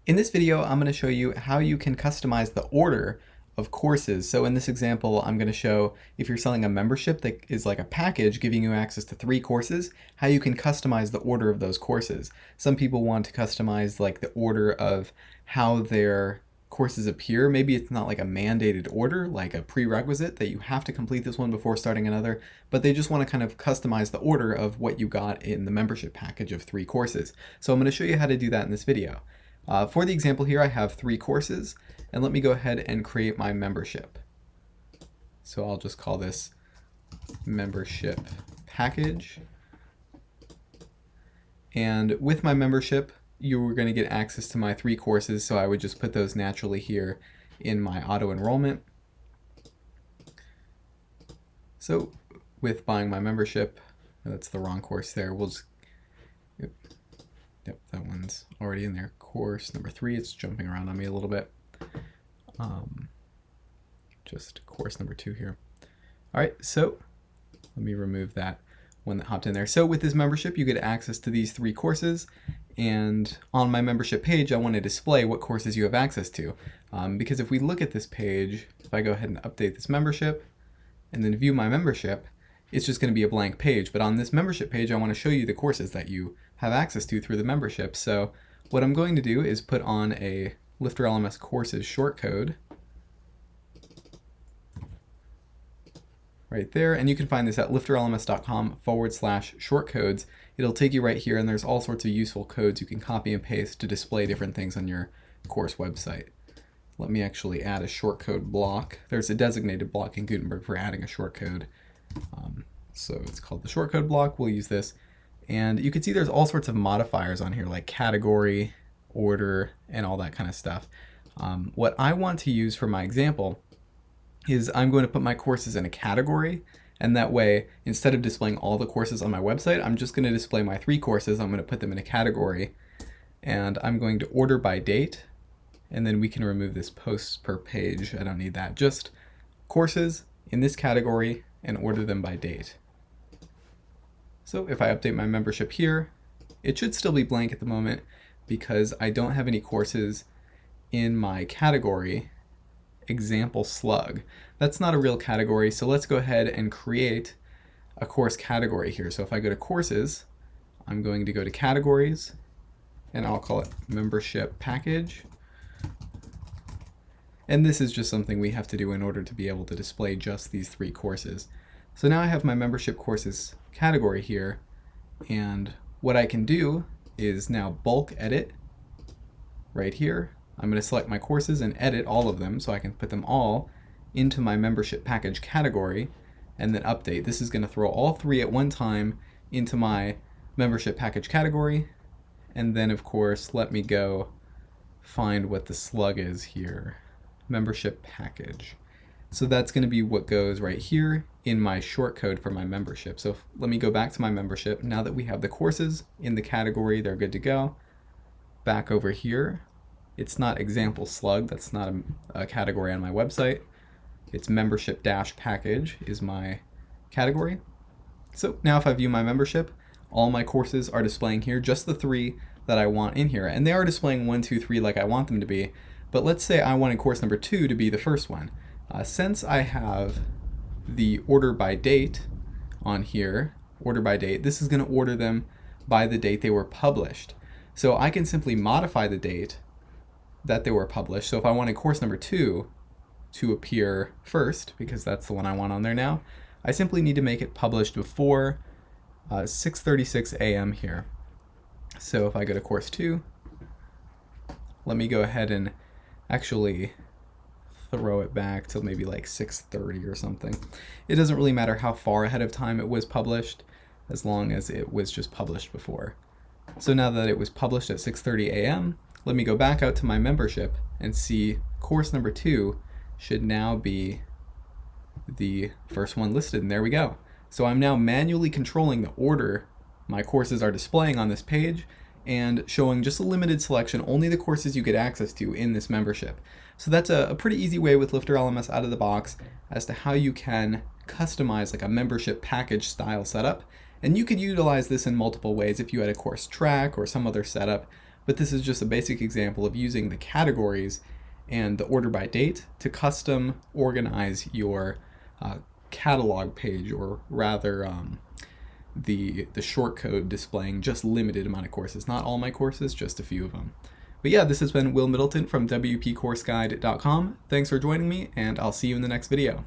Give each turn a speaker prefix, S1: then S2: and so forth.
S1: In this video, I'm going to show you how you can customize the order of courses. So in this example, I'm going to show if you're selling a membership that is like a package giving you access to 3 courses, how you can customize the order of those courses. Some people want to customize like the order of how their courses appear. Maybe it's not like a mandated order, like a prerequisite that you have to complete this one before starting another, but they just want to kind of customize the order of what you got in the membership package of 3 courses. So I'm going to show you how to do that in this video. For the example here, I have 3 courses, and let me go ahead and create my membership. So I'll just call this membership package. And with my membership, you were going to get access to my 3 courses, so I would just put those naturally here in my auto enrollment. So with buying my membership, that's the wrong course there, we'll just, yep, that one's already in there. Course number 3, it's jumping around on me a little bit. Just course number 2 here. All right, so let me remove that one that hopped in there. So with this membership, you get access to these 3 courses, and on my membership page, I want to display what courses you have access to. Because if we look at this page, if I go ahead and update this membership, and then view my membership, it's just going to be a blank page. But on this membership page, I want to show you the courses that you have access to through the membership. So what I'm going to do is put on a LifterLMS courses shortcode right there, and you can find this at lifterlms.com/shortcodes. It'll take you right here, and there's all sorts of useful codes you can copy and paste to display different things on your course website. Let me actually add a shortcode block. There's a designated block in Gutenberg for adding a shortcode. So it's called the shortcode block. We'll use this. And you can see there's all sorts of modifiers on here, like category, order, and all that kind of stuff. What I want to use for my example is I'm going to put my courses in a category, and that way, instead of displaying all the courses on my website, I'm just going to display my 3 courses. I'm going to put them in a category, and I'm going to order by date, and then we can remove this posts per page. I don't need that. Just courses in this category and order them by date. So if I update my membership here, it should still be blank at the moment because I don't have any courses in my category example slug. That's not a real category, so let's go ahead and create a course category here. So if I go to courses, I'm going to go to categories, and I'll call it membership package. And this is just something we have to do in order to be able to display just these 3 courses. So now I have my membership courses category here, and what I can do is now bulk edit right here. I'm going to select my courses and edit all of them so I can put them all into my membership package category, and then update. This is going to throw all 3 at one time into my membership package category, and then of course let me go find what the slug is here. Membership package. So that's going to be what goes right here in my shortcode for my membership. So let me go back to my membership. Now that we have the courses in the category, they're good to go. Back over here, it's not example slug. That's not a category on my website. It's membership dash package is my category. So now if I view my membership, all my courses are displaying here, just the 3 that I want in here. And they are displaying 1, 2, 3 like I want them to be. But let's say I wanted course number 2 to be the first one. Since I have the order by date on here, order by date, this is going to order them by the date they were published. So I can simply modify the date that they were published. So if I wanted course number 2 to appear first, because that's the one I want on there now, I simply need to make it published before 6:36 a.m. here. So if I go to course 2, let me go ahead and actually throw it back to maybe like 6:30 or something. It doesn't really matter how far ahead of time it was published, as long as it was just published before. So now that it was published at 6:30 a.m., let me go back out to my membership and see course number 2 should now be the first one listed, and there we go. So I'm now manually controlling the order my courses are displaying on this page, and showing just a limited selection, only the courses you get access to in this membership. So that's a pretty easy way with LifterLMS out of the box as to how you can customize like a membership package style setup. And you could utilize this in multiple ways if you had a course track or some other setup. but this is just a basic example of using the categories and the order by date to custom organize your catalog page, or rather the shortcode displaying just limited amount of courses, not all my courses, just a few of them. But yeah, this has been Will Middleton from WPCourseGuide.com. Thanks for joining me, and I'll see you in the next video.